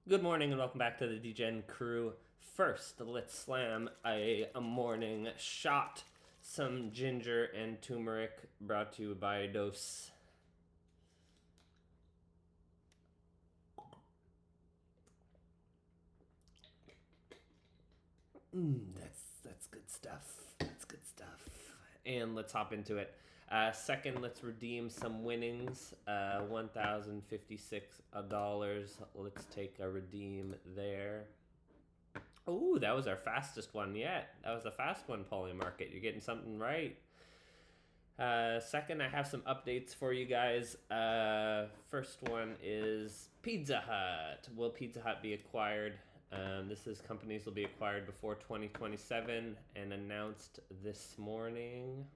Good morning and welcome back to the Degen crew. First, let's slam a morning shot. Some ginger and turmeric brought to you by Dose. That's good stuff. That's good stuff. And let's hop into it. Second, let's redeem some winnings. $1,056. Let's take a redeem there. Oh, that was our fastest one yet. That was a fast one, Polymarket. You're getting something right. Second, I have some updates for you guys. First one is Pizza Hut. Will Pizza Hut be acquired? This is companies will be acquired before 2027 and announced this morning.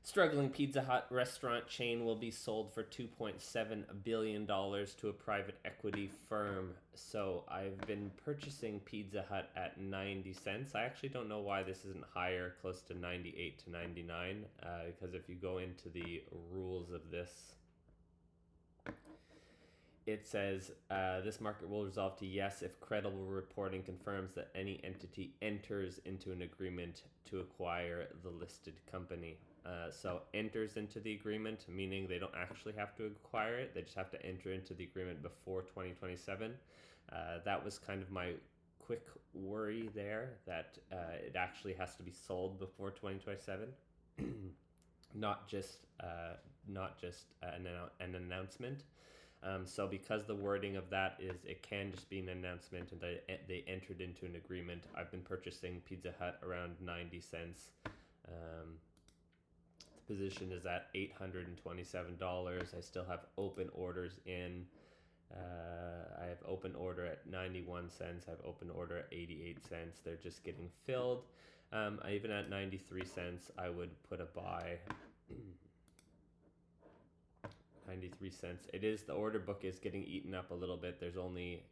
Struggling Pizza Hut restaurant chain will be sold for $2.7 billion to a private equity firm. So I've been purchasing Pizza Hut at 90 cents. I actually don't know why this isn't higher, close to 98 to 99, because if you go into the rules of this, it says this market will resolve to yes if credible reporting confirms that any entity enters into an agreement to acquire the listed company. So enters into the agreement, meaning they don't actually have to acquire it. They just have to enter into the agreement before 2027. That was kind of my quick worry there, that it actually has to be sold before 2027. not just an announcement. So because the wording of that is it can just be an announcement and they entered into an agreement, I've been purchasing Pizza Hut around 90 cents. The position is at $827. I still have open orders in. I have open order at 91 cents. I have open order at 88 cents. They're just getting filled. Even at 93 cents, I would put a buy. 93 cents. It is, the order book is getting eaten up a little bit. There's only,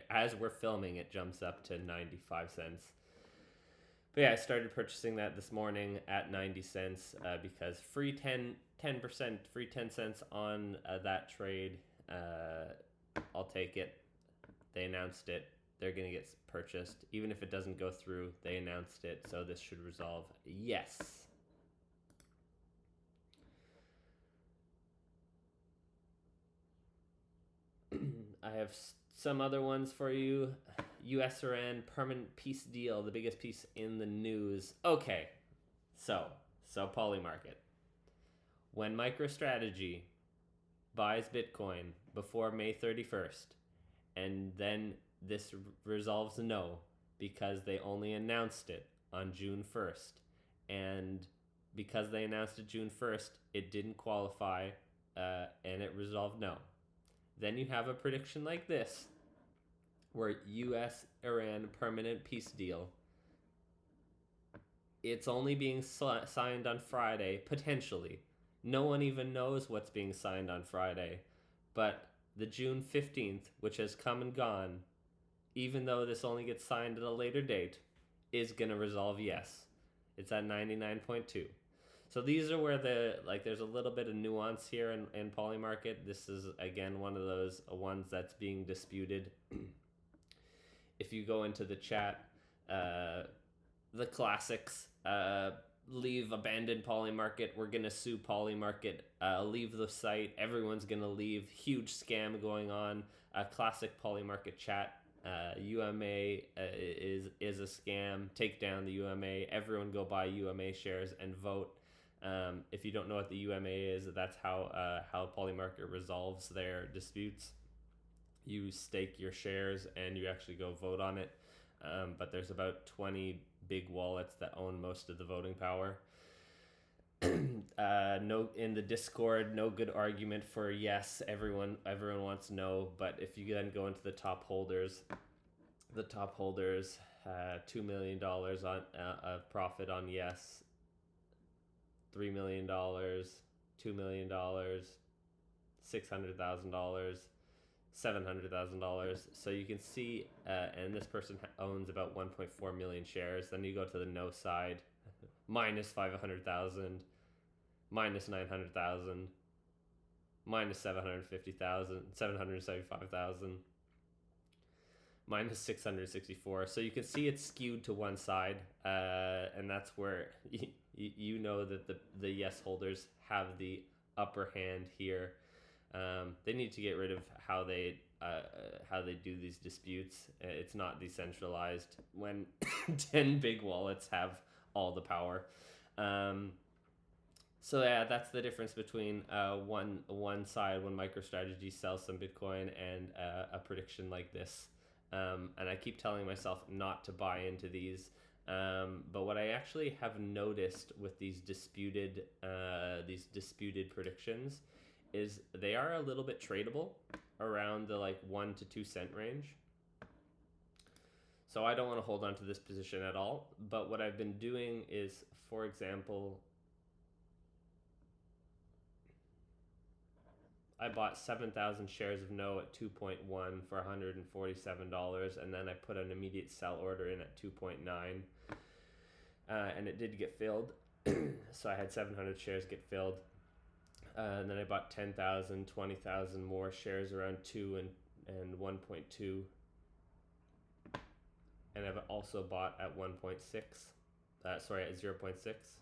as we're filming, it jumps up to 95 cents. But yeah, I started purchasing that this morning at 90 cents because free 10%, free 10 cents on that trade. I'll take it. They announced it. They're going to get purchased. Even if it doesn't go through, they announced it. So this should resolve. Yes. I have some other ones for you. US-Iran permanent peace deal, the biggest piece in the news. Okay, so Polymarket. When MicroStrategy buys Bitcoin before May 31st, and then this resolves no because they only announced it on June 1st, and because they announced it June 1st, it didn't qualify, and it resolved no. Then you have a prediction like this, where US-Iran permanent peace deal. It's only being signed on Friday, potentially. No one even knows what's being signed on Friday. But the June 15th, which has come and gone, even though this only gets signed at a later date, is going to resolve yes. It's at 99.2. So these are where there's a little bit of nuance here in Polymarket. This is, again, one of those ones that's being disputed. If you go into the chat, the classics, leave abandoned Polymarket, we're going to sue Polymarket, leave the site, everyone's going to leave, huge scam going on, classic Polymarket chat. UMA is a scam, take down the UMA, everyone go buy UMA shares and vote. If you don't know what the UMA is, that's how Polymarket resolves their disputes. You stake your shares and you actually go vote on it. But there's about 20 big wallets that own most of the voting power. No, in the Discord, no good argument for yes. Everyone wants no. But if you then go into the top holders, $2 million on of profit on yes. $3 million, $2 million, $600,000, $700,000. So you can see, and this person owns about 1.4 million shares. Then you go to the no side, minus 500,000, minus 900,000, minus 750,000, 775,000, minus 664. So you can see it's skewed to one side, and that's where you know that the yes holders have the upper hand here. They need to get rid of how they do these disputes. It's not decentralized when 10 big wallets have all the power. So yeah, that's the difference between one side when MicroStrategy sells some Bitcoin and a prediction like this. And I keep telling myself not to buy into these. But what I actually have noticed with these disputed predictions is they are a little bit tradable around the like 1 to 2 cent range. So I don't want to hold on to this position at all. But what I've been doing is, for example, I bought 7,000 shares of No at 2.1 for $147, and then I put an immediate sell order in at 2.9, and it did get filled. So I had 700 shares get filled, and then I bought 10,000, 20,000 more shares around 2 and 1.2, and I've also bought at 1.6, at 0.6.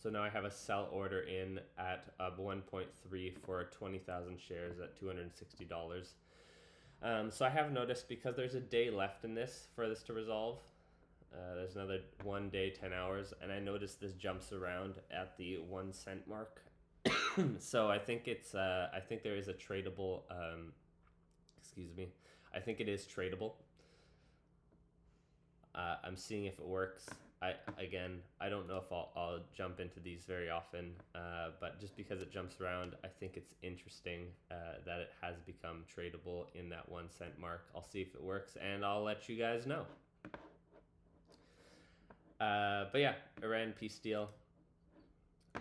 So now I have a sell order in at 1.3 for 20,000 shares at $260. So I have noticed, because there's a day left in this for this to resolve, there's another 1 day, 10 hours, and I noticed this jumps around at the 1 cent mark. So I think I think there is a tradable, I think it is tradable. I'm seeing if it works. I don't know if I'll jump into these very often, but just because it jumps around, I think it's interesting that it has become tradable in that 1 cent mark. I'll see if it works, and I'll let you guys know. But yeah, Iran peace deal.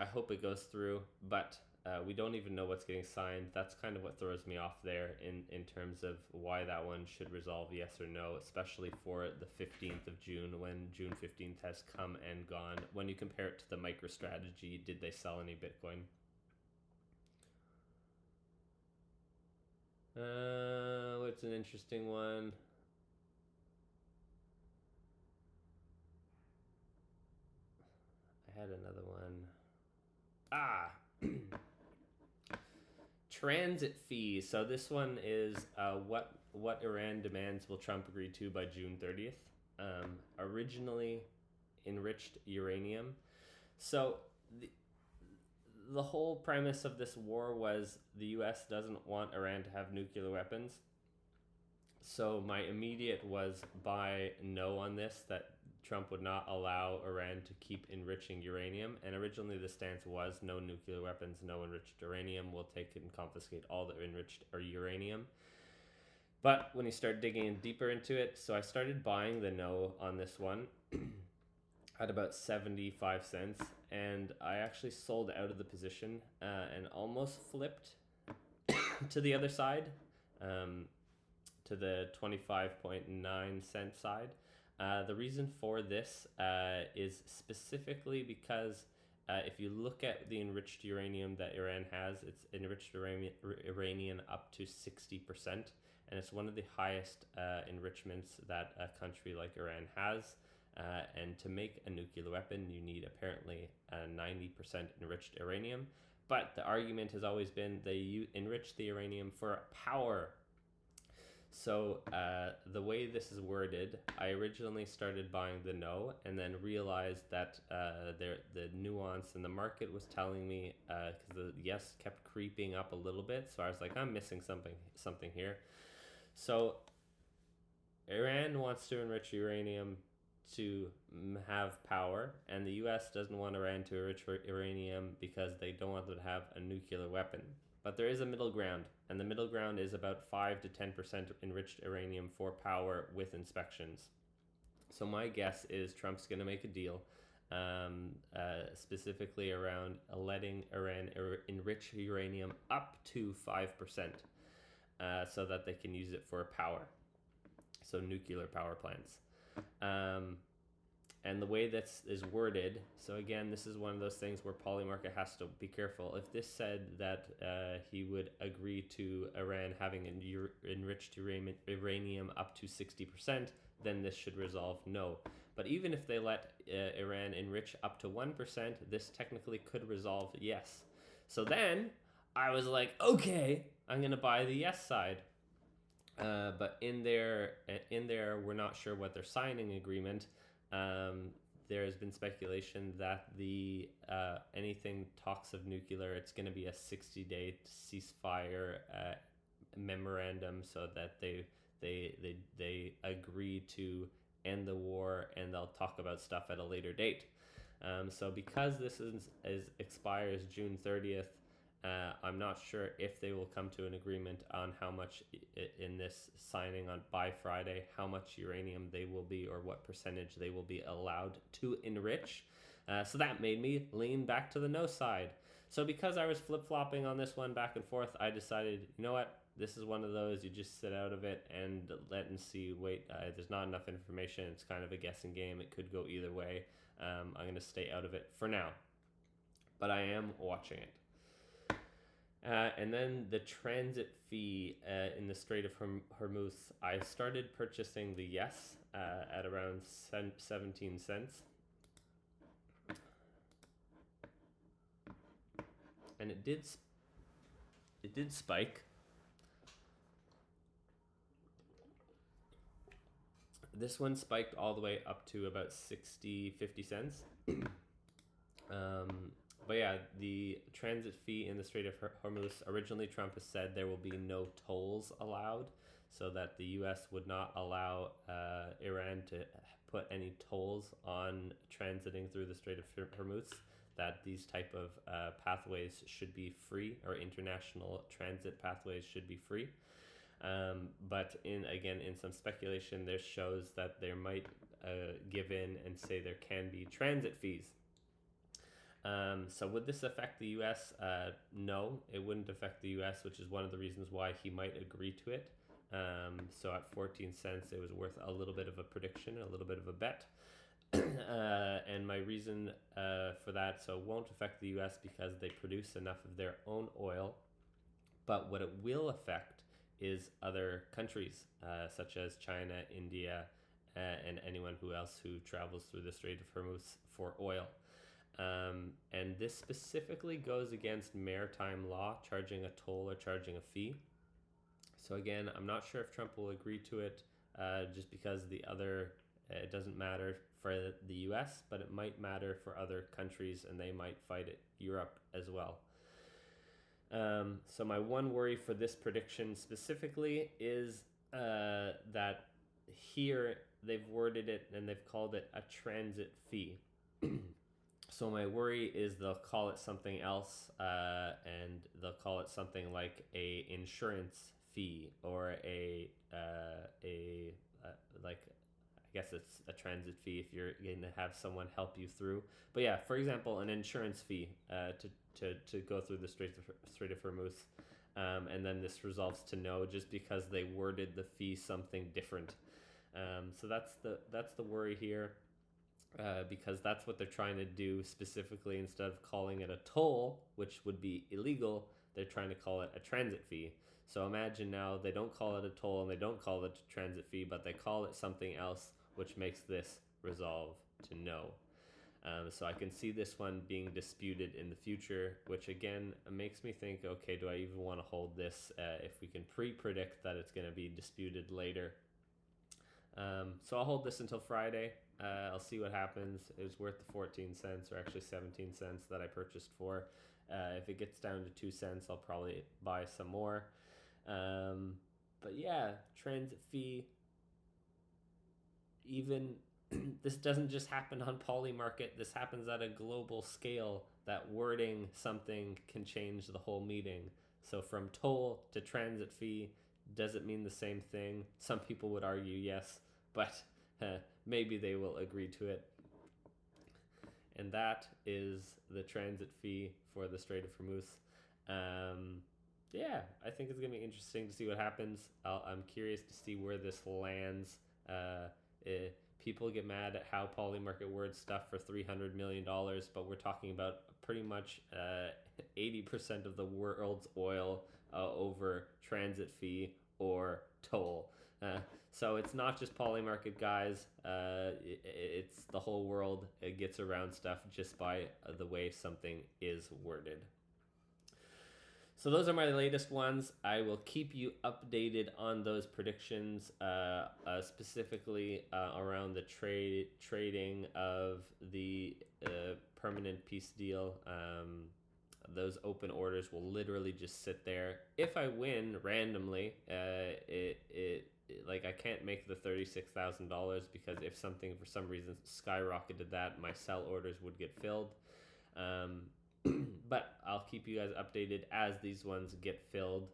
I hope it goes through, but we don't even know what's getting signed. That's kind of what throws me off there in terms of why that one should resolve yes or no, especially for the 15th of June, when June 15th has come and gone. When you compare it to the MicroStrategy, did they sell any Bitcoin? What's an interesting one? I had another one. Transit fees. So this one is what Iran demands will Trump agree to by June 30th. Originally enriched uranium. So the whole premise of this war was the US doesn't want Iran to have nuclear weapons. So my immediate was buy no on this, that Trump would not allow Iran to keep enriching uranium. And originally the stance was no nuclear weapons, no enriched uranium. We'll take it and confiscate all the enriched uranium. But when you start digging deeper into it, so I started buying the no on this one at about 75 cents. And I actually sold out of the position and almost flipped to the other side, to the 25.9 cent side. The reason for this is specifically because if you look at the enriched uranium that Iran has, it's enriched uranium up to 60%, and it's one of the highest enrichments that a country like Iran has. And to make a nuclear weapon, you need apparently 90% enriched uranium. But the argument has always been they enrich the uranium for power. So the way this is worded, I originally started buying the no, and then realized that the nuance in the market was telling me, because the yes kept creeping up a little bit, so I was like, I'm missing something here. So Iran wants to enrich uranium to have power, and the US doesn't want Iran to enrich uranium because they don't want them to have a nuclear weapon. But there is a middle ground, and the middle ground is about 5 to 10% enriched uranium for power with inspections. So my guess is Trump's going to make a deal, specifically around letting Iran enrich uranium up to 5%, so that they can use it for power, so nuclear power plants. And the way that is worded, so again, this is one of those things where Polymarket has to be careful. If this said that he would agree to Iran having enriched uranium up to 60%, then this should resolve no. But even if they let Iran enrich up to 1%, this technically could resolve yes. So then I was like, okay, I'm going to buy the yes side. But in there, we're not sure what their signing agreement. There has been speculation that the anything talks of nuclear, it's going to be a 60-day ceasefire memorandum, so that they agree to end the war, and they'll talk about stuff at a later date. So because this expires June 30th, I'm not sure if they will come to an agreement on how much in this signing on by Friday, how much uranium they will be, or what percentage they will be allowed to enrich. So that made me lean back to the no side. So because I was flip-flopping on this one back and forth, I decided, you know what, this is one of those, you just sit out of it and let and see. There's not enough information. It's kind of a guessing game. It could go either way. I'm going to stay out of it for now, but I am watching it. And then the transit fee in the Strait of Hormuz, I started purchasing the yes at around 17 cents. And it did spike. This one spiked all the way up to about 50 cents. But yeah, the transit fee in the Strait of Hormuz, originally Trump has said there will be no tolls allowed, so that the U.S. would not allow Iran to put any tolls on transiting through the Strait of Hormuz, that these type of pathways should be free, or international transit pathways should be free. But in some speculation, there shows that there might give in and say there can be transit fees. So would this affect the U.S.? No, it wouldn't affect the U.S., which is one of the reasons why he might agree to it. So at 14 cents, it was worth a little bit of a prediction, a little bit of a bet. And my reason for that, so it won't affect the U.S. because they produce enough of their own oil. But what it will affect is other countries, such as China, India, and anyone else who travels through the Strait of Hormuz for oil. And this specifically goes against maritime law, charging a toll or charging a fee. So again, I'm not sure if Trump will agree to it, just because it doesn't matter for the US, but it might matter for other countries, and they might fight it, Europe as well. So my one worry for this prediction specifically is that here they've worded it and they've called it a transit fee. So my worry is they'll call it something else, and they'll call it something like a insurance fee, or like, I guess it's a transit fee if you're going to have someone help you through. But yeah, for example, an insurance fee to go through the Strait of Hormuz, and then this resolves to no, just because they worded the fee something different. So that's the worry here. Because that's what they're trying to do specifically. Instead of calling it a toll, which would be illegal, they're trying to call it a transit fee. So imagine now they don't call it a toll and they don't call it a transit fee, but they call it something else, which makes this resolve to no. So I can see this one being disputed in the future, which again makes me think, okay, do I even want to hold this if we can pre-predict that it's going to be disputed later? So I'll hold this until Friday. I'll see what happens. It was worth the 14 cents, or actually 17 cents that I purchased for. If it gets down to 2 cents, I'll probably buy some more. But yeah, transit fee. Even this doesn't just happen on Polymarket. This happens at a global scale. That wording something can change the whole meaning. So from toll to transit fee, does it mean the same thing? Some people would argue yes, but maybe they will agree to it. And that is the transit fee for the Strait of Hormuz. Yeah, I think it's going to be interesting to see what happens. I'm curious to see where this lands. People get mad at how Polymarket words stuff for $300 million, but we're talking about pretty much 80% of the world's oil over transit fee or toll. So it's not just Polymarket, guys. It's the whole world. It gets around stuff just by the way something is worded. So those are my latest ones. I will keep you updated on those predictions, specifically around the trading of the permanent peace deal. Those open orders will literally just sit there. If I win randomly, like I can't make the $36,000 because if something for some reason skyrocketed that, my sell orders would get filled. But I'll keep you guys updated as these ones get filled.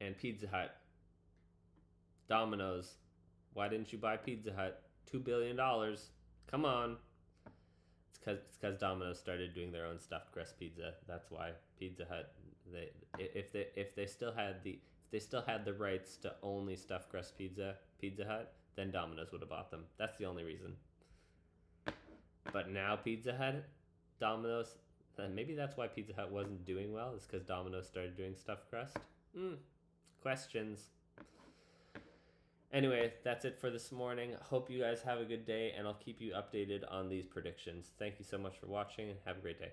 And Pizza Hut, Domino's, why didn't you buy Pizza Hut? $2 billion. Come on. It's because Domino's started doing their own stuffed crust pizza. That's why Pizza Hut. If they still had the rights to only stuffed crust Pizza Hut, then Domino's would have bought them. That's the only reason. But now Pizza Hut, Domino's, maybe that's why Pizza Hut wasn't doing well. Is because Domino's started doing stuffed crust. Questions. Anyway, that's it for this morning. Hope you guys have a good day, and I'll keep you updated on these predictions. Thank you so much for watching, and have a great day.